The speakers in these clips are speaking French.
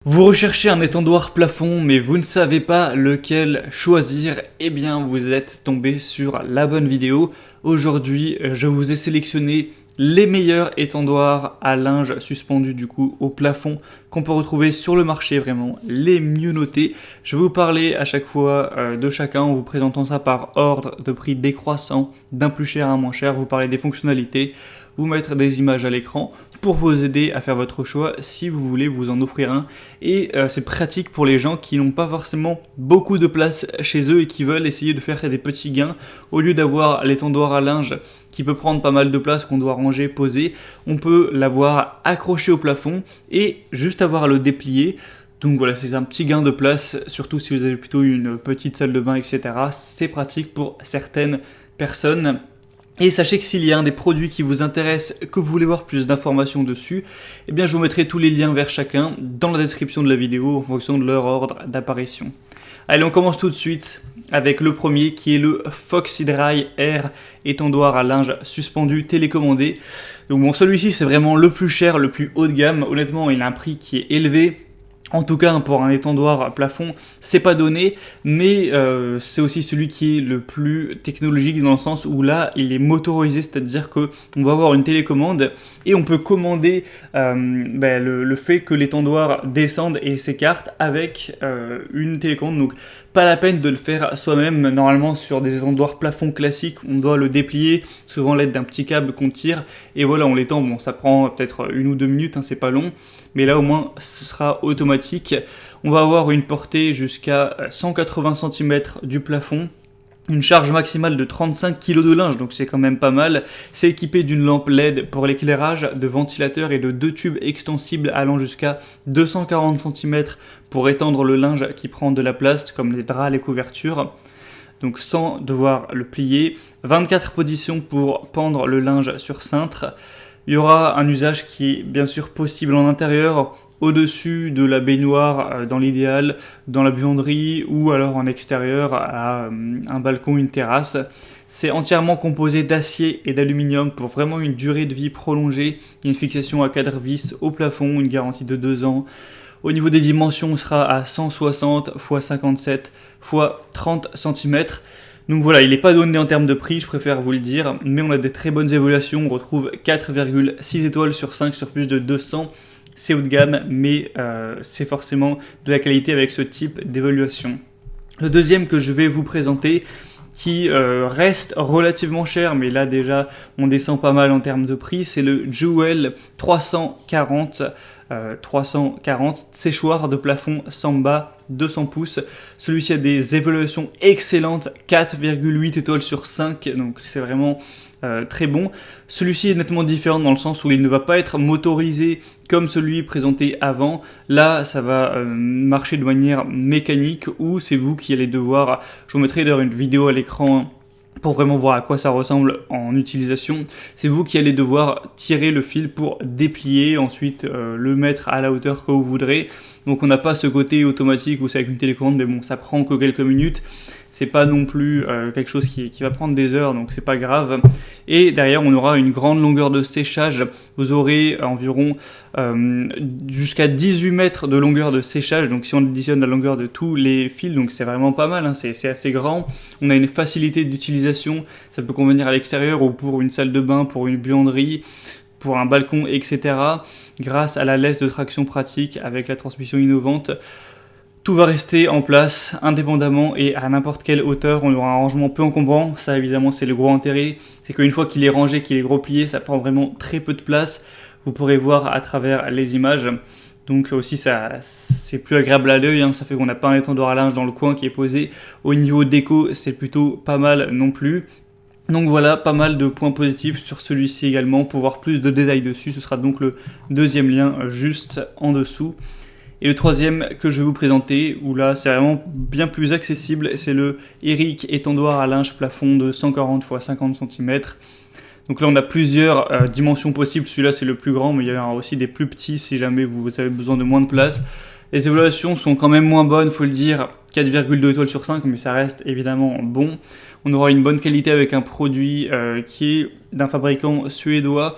Vous recherchez un étendoir plafond mais vous ne savez pas lequel choisir, eh bien vous êtes tombé sur la bonne vidéo. Aujourd'hui je vous ai sélectionné les meilleurs étendoirs à linge suspendu du coup au plafond qu'on peut retrouver sur le marché, vraiment les mieux notés. Je vais vous parler à chaque fois de chacun en vous présentant ça par ordre de prix décroissant, d'un plus cher à un moins cher, vous parler des fonctionnalités, vous mettre des images à l'écran pour vous aider à faire votre choix si vous voulez vous en offrir un. Et c'est pratique pour les gens qui n'ont pas forcément beaucoup de place chez eux et qui veulent essayer de faire des petits gains. Au lieu d'avoir l'étendoir à linge qui peut prendre pas mal de place qu'on doit ranger, poser, on peut l'avoir accroché au plafond et juste avoir à le déplier. Donc voilà, c'est un petit gain de place, surtout si vous avez plutôt une petite salle de bain, etc. C'est pratique pour certaines personnes. Et sachez que s'il y a un des produits qui vous intéresse, que vous voulez voir plus d'informations dessus, eh bien je vous mettrai tous les liens vers chacun dans la description de la vidéo en fonction de leur ordre d'apparition. Allez, on commence tout de suite avec le premier qui est le Foxy Dry Air étendoir à linge suspendu télécommandé. Donc bon, celui-ci c'est vraiment le plus cher, le plus haut de gamme. Honnêtement, il a un prix qui est élevé. En tout cas, pour un étendoir à plafond, c'est pas donné, mais c'est aussi celui qui est le plus technologique dans le sens où là, il est motorisé, c'est-à-dire qu'on va avoir une télécommande et on peut commander le fait que l'étendoir descende et s'écarte avec une télécommande. Donc, pas la peine de le faire soi-même. Normalement, sur des étendoirs plafond classiques, on doit le déplier, souvent à l'aide d'un petit câble qu'on tire, et voilà, on l'étend. Bon, ça prend peut-être 1 ou 2 minutes, hein, c'est pas long. Mais là au moins ce sera automatique. On va avoir une portée jusqu'à 180 cm du plafond, une charge maximale de 35 kg de linge, donc c'est quand même pas mal. C'est équipé d'une lampe LED pour l'éclairage, de ventilateurs et de 2 tubes extensibles allant jusqu'à 240 cm pour étendre le linge qui prend de la place, comme les draps, les couvertures. Donc sans devoir le plier. 24 positions pour pendre le linge sur cintre. Il y aura un usage qui est bien sûr possible en intérieur, au-dessus de la baignoire dans l'idéal, dans la buanderie ou alors en extérieur à un balcon, une terrasse. C'est entièrement composé d'acier et d'aluminium pour vraiment une durée de vie prolongée. Il y a une fixation à 4 vis au plafond, une garantie de 2 ans. Au niveau des dimensions, on sera à 160 x 57 x 30 cm. Donc voilà, il n'est pas donné en termes de prix, je préfère vous le dire, mais on a des très bonnes évaluations, on retrouve 4,6 étoiles sur 5 sur plus de 200. C'est haut de gamme, mais c'est forcément de la qualité avec ce type d'évaluation. Le deuxième que je vais vous présenter, qui reste relativement cher, mais là déjà on descend pas mal en termes de prix, c'est le Jewel 340. 340 séchoir de plafond Samba 200 pouces. Celui-ci a des évaluations excellentes, 4,8 étoiles sur 5, donc c'est vraiment très bon. Celui-ci est nettement différent dans le sens où il ne va pas être motorisé comme celui présenté avant. Là, ça va marcher de manière mécanique ou c'est vous qui allez devoir... Je vous mettrai d'ailleurs une vidéo à l'écran pour vraiment voir à quoi ça ressemble en utilisation. C'est vous qui allez devoir tirer le fil pour déplier, ensuite le mettre à la hauteur que vous voudrez. Donc on n'a pas ce côté automatique où c'est avec une télécommande, mais bon, ça prend que quelques minutes. C'est pas non plus quelque chose qui va prendre des heures, donc c'est pas grave. Et derrière, on aura une grande longueur de séchage. Vous aurez environ jusqu'à 18 mètres de longueur de séchage. Donc si on additionne la longueur de tous les fils, donc c'est vraiment pas mal, hein, c'est assez grand. On a une facilité d'utilisation. Ça peut convenir à l'extérieur ou pour une salle de bain, pour une buanderie, pour un balcon, etc. Grâce à la laisse de traction pratique avec la transmission innovante. Tout va rester en place indépendamment et à n'importe quelle hauteur. On aura un rangement peu encombrant. Ça, évidemment, c'est le gros intérêt. C'est qu'une fois qu'il est rangé, qu'il est replié, ça prend vraiment très peu de place. Vous pourrez voir à travers les images. Donc aussi, c'est plus agréable à l'œil. Hein. Ça fait qu'on n'a pas un étendoir à linge dans le coin qui est posé. Au niveau déco, c'est plutôt pas mal non plus. Donc voilà, pas mal de points positifs sur celui-ci également. Pour voir plus de détails dessus, ce sera donc le deuxième lien juste en dessous. Et le troisième que je vais vous présenter, où là c'est vraiment bien plus accessible, c'est le Eric étendoir à linge plafond de 140 x 50 cm. Donc là on a plusieurs dimensions possibles, celui-là c'est le plus grand, mais il y en a aussi des plus petits si jamais vous avez besoin de moins de place. Les évaluations sont quand même moins bonnes, faut le dire, 4,2 étoiles sur 5, mais ça reste évidemment bon. On aura une bonne qualité avec un produit qui est d'un fabricant suédois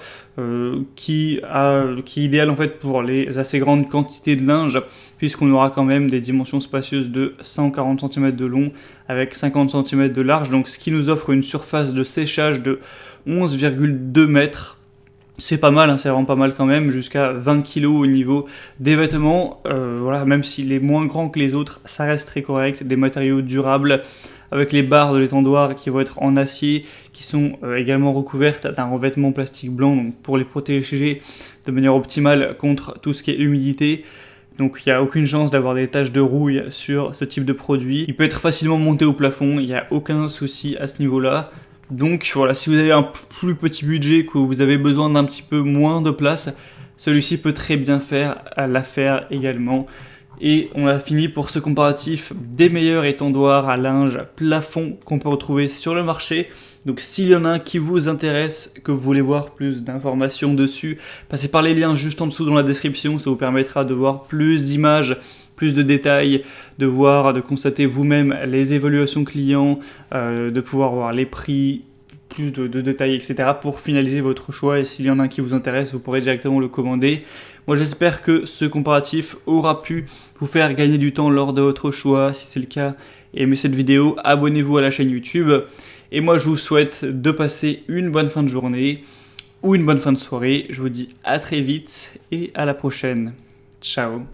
qui est idéal en fait pour les assez grandes quantités de linge, puisqu'on aura quand même des dimensions spacieuses de 140 cm de long avec 50 cm de large, donc ce qui nous offre une surface de séchage de 11,2 mètres. C'est pas mal, hein, c'est vraiment pas mal quand même, jusqu'à 20 kg au niveau des vêtements. Voilà, même s'il est moins grand que les autres, ça reste très correct. Des matériaux durables, avec les barres de l'étendoir qui vont être en acier, qui sont également recouvertes d'un revêtement plastique blanc, donc pour les protéger de manière optimale contre tout ce qui est humidité. Donc il n'y a aucune chance d'avoir des taches de rouille sur ce type de produit. Il peut être facilement monté au plafond, il n'y a aucun souci à ce niveau-là. Donc voilà, si vous avez un plus petit budget, que vous avez besoin d'un petit peu moins de place, celui-ci peut très bien faire l'affaire également. Et on a fini pour ce comparatif des meilleurs étendoirs à linge plafond qu'on peut retrouver sur le marché. Donc s'il y en a un qui vous intéresse, que vous voulez voir plus d'informations dessus, passez par les liens juste en dessous dans la description, ça vous permettra de voir plus d'images, plus de détails, de constater vous-même les évaluations clients, de pouvoir voir les prix, plus de détails, etc. pour finaliser votre choix. Et s'il y en a un qui vous intéresse, vous pourrez directement le commander. Moi, j'espère que ce comparatif aura pu vous faire gagner du temps lors de votre choix. Si c'est le cas, aimez cette vidéo, abonnez-vous à la chaîne YouTube. Et moi, je vous souhaite de passer une bonne fin de journée ou une bonne fin de soirée. Je vous dis à très vite et à la prochaine. Ciao.